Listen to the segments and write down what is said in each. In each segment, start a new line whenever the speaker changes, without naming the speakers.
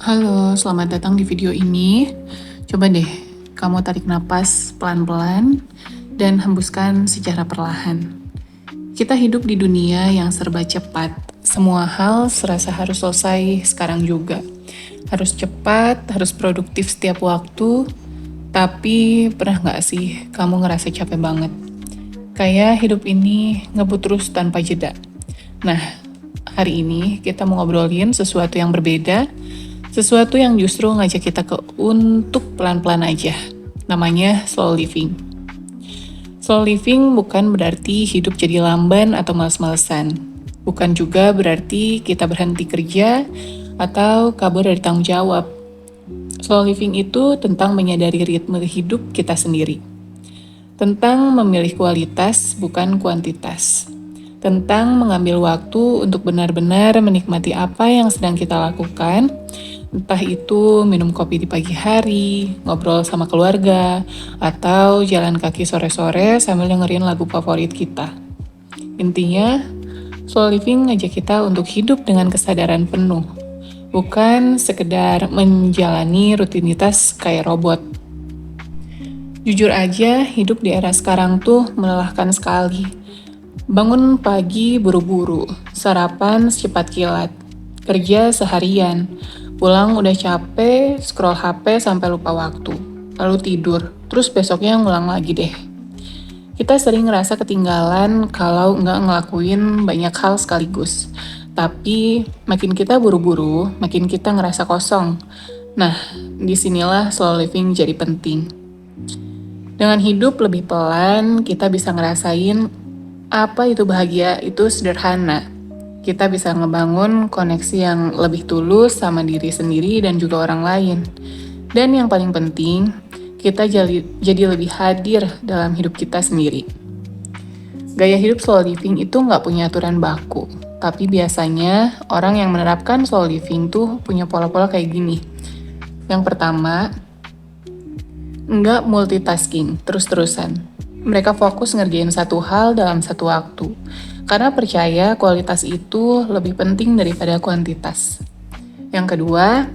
Halo, selamat datang di video ini. Coba deh, kamu tarik napas pelan-pelan dan hembuskan secara perlahan. Kita hidup di dunia yang serba cepat. Semua hal serasa harus selesai sekarang juga. Harus cepat, harus produktif setiap waktu. Tapi pernah nggak sih kamu ngerasa capek banget? Kayak hidup ini ngebut terus tanpa jeda. Nah, hari ini kita mau ngobrolin sesuatu yang berbeda, sesuatu yang justru ngajak kita untuk pelan-pelan aja. Namanya slow living. Slow living bukan berarti hidup jadi lamban atau males-malesan. Bukan juga berarti kita berhenti kerja atau kabur dari tanggung jawab. Slow living itu tentang menyadari ritme hidup kita sendiri. Tentang memilih kualitas bukan kuantitas. Tentang mengambil waktu untuk benar-benar menikmati apa yang sedang kita lakukan, entah itu minum kopi di pagi hari, ngobrol sama keluarga, atau jalan kaki sore-sore sambil dengerin lagu favorit kita. Intinya, slow living ngajak kita untuk hidup dengan kesadaran penuh, bukan sekedar menjalani rutinitas kayak robot. Jujur aja, hidup di era sekarang tuh melelahkan sekali. Bangun pagi buru-buru, sarapan secepat kilat, kerja seharian, pulang udah capek, scroll HP sampai lupa waktu, lalu tidur, terus besoknya ngulang lagi deh. Kita sering ngerasa ketinggalan kalau nggak ngelakuin banyak hal sekaligus. Tapi makin kita buru-buru, makin kita ngerasa kosong. Nah, disinilah slow living jadi penting. Dengan hidup lebih pelan, kita bisa ngerasain apa itu bahagia itu sederhana. Kita bisa ngebangun koneksi yang lebih tulus sama diri sendiri dan juga orang lain. Dan yang paling penting, kita jadi lebih hadir dalam hidup kita sendiri. Gaya hidup slow living itu nggak punya aturan baku. Tapi biasanya orang yang menerapkan slow living tuh punya pola-pola kayak gini. Yang pertama, nggak multitasking terus-terusan. Mereka fokus ngerjain satu hal dalam satu waktu. Karena percaya kualitas itu lebih penting daripada kuantitas. Yang kedua,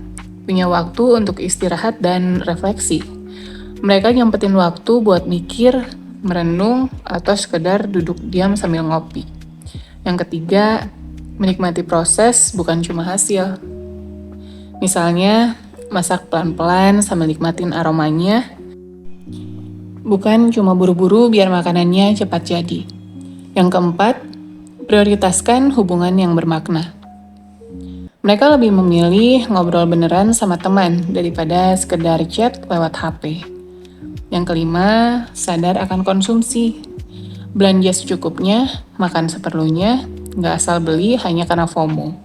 punya waktu untuk istirahat dan refleksi. Mereka nyempetin waktu buat mikir, merenung, atau sekedar duduk diam sambil ngopi. Yang ketiga, menikmati proses bukan cuma hasil. Misalnya, masak pelan-pelan sambil nikmatin aromanya, bukan cuma buru-buru biar makanannya cepat jadi. Yang keempat, prioritaskan hubungan yang bermakna. Mereka lebih memilih ngobrol beneran sama teman daripada sekedar chat lewat HP. Yang kelima, sadar akan konsumsi. Belanja secukupnya, makan seperlunya, nggak asal beli hanya karena FOMO.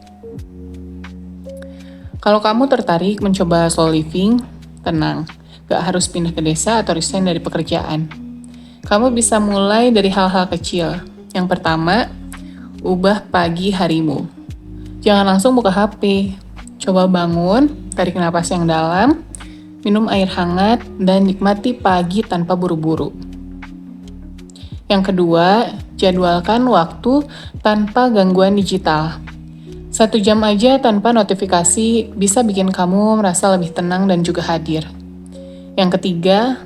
Kalau kamu tertarik mencoba slow living, tenang. Gak harus pindah ke desa atau resign dari pekerjaan. Kamu bisa mulai dari hal-hal kecil. Yang pertama, ubah pagi harimu. Jangan langsung buka HP. Coba bangun, tarik napas yang dalam, minum air hangat, dan nikmati pagi tanpa buru-buru. Yang kedua, jadwalkan waktu tanpa gangguan digital. 1 jam aja tanpa notifikasi bisa bikin kamu merasa lebih tenang dan juga hadir. Yang ketiga,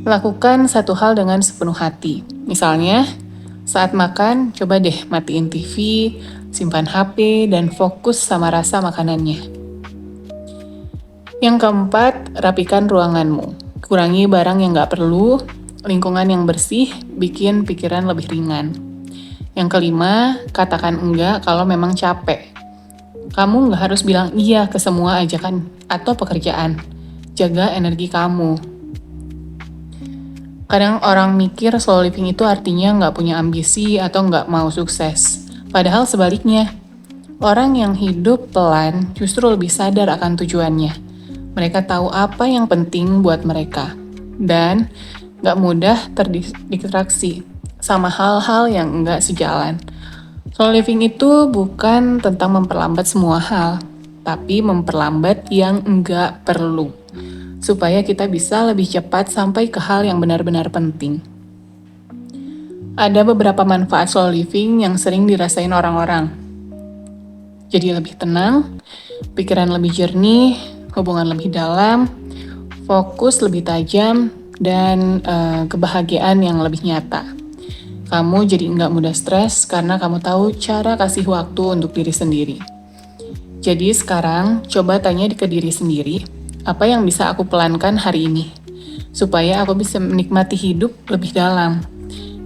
lakukan satu hal dengan sepenuh hati. Misalnya, saat makan, coba deh matiin TV, simpan HP, dan fokus sama rasa makanannya. Yang keempat, rapikan ruanganmu. Kurangi barang yang gak perlu, lingkungan yang bersih, bikin pikiran lebih ringan. Yang kelima, katakan enggak kalau memang capek. Kamu gak harus bilang iya ke semua ajakan atau pekerjaan. Jaga energi kamu. Kadang orang mikir slow living itu artinya nggak punya ambisi atau nggak mau sukses. Padahal sebaliknya, orang yang hidup pelan justru lebih sadar akan tujuannya. Mereka tahu apa yang penting buat mereka. Dan nggak mudah terdistraksi sama hal-hal yang nggak sejalan. Slow living itu bukan tentang memperlambat semua hal, tapi memperlambat yang nggak perlu. Supaya kita bisa lebih cepat sampai ke hal yang benar-benar penting. Ada beberapa manfaat slow living yang sering dirasain orang-orang. jadi lebih tenang, pikiran lebih jernih, hubungan lebih dalam, fokus lebih tajam, dan kebahagiaan yang lebih nyata. Kamu jadi nggak mudah stres karena kamu tahu cara kasih waktu untuk diri sendiri. Jadi sekarang coba tanya ke diri sendiri, apa yang bisa aku pelankan hari ini? Supaya aku bisa menikmati hidup lebih dalam.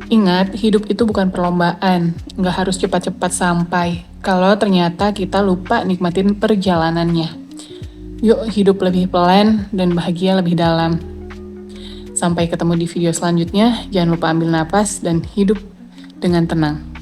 Ingat, hidup itu bukan perlombaan, nggak harus cepat-cepat sampai. Kalau ternyata kita lupa nikmatin perjalanannya. Yuk hidup lebih pelan dan bahagia lebih dalam. Sampai ketemu di video selanjutnya, jangan lupa ambil napas dan hidup dengan tenang.